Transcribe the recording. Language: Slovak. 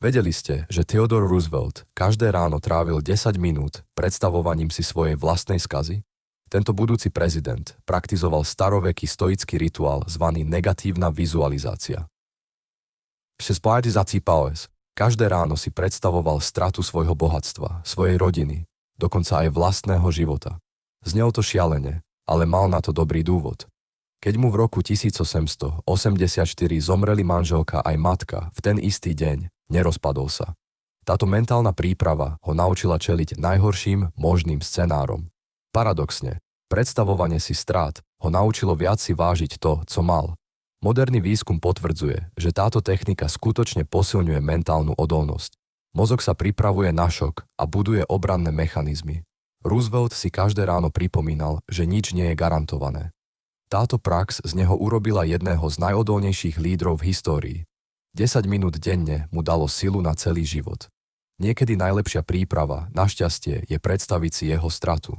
Vedeli ste, že Theodore Roosevelt každé ráno trávil 10 minút predstavovaním si svojej vlastnej skazy? Tento budúci prezident praktizoval staroveký stoický rituál zvaný negatívna vizualizácia. Každé ráno si predstavoval stratu svojho bohatstva, svojej rodiny, dokonca aj vlastného života. Znelo to šialene, ale mal na to dobrý dôvod. Keď mu v roku 1884 zomreli manželka aj matka v ten istý deň, nerozpadol sa. Táto mentálna príprava ho naučila čeliť najhorším možným scenárom. Paradoxne, predstavovanie si strát ho naučilo viac si vážiť to, co mal. Moderný výskum potvrdzuje, že táto technika skutočne posilňuje mentálnu odolnosť. Mozog sa pripravuje na šok a buduje obranné mechanizmy. Roosevelt si každé ráno pripomínal, že nič nie je garantované. Táto prax z neho urobila jedného z najodolnejších lídrov v histórii. 10 minút denne mu dalo silu na celý život. Niekedy najlepšia príprava, na šťastie, je predstaviť si jeho stratu.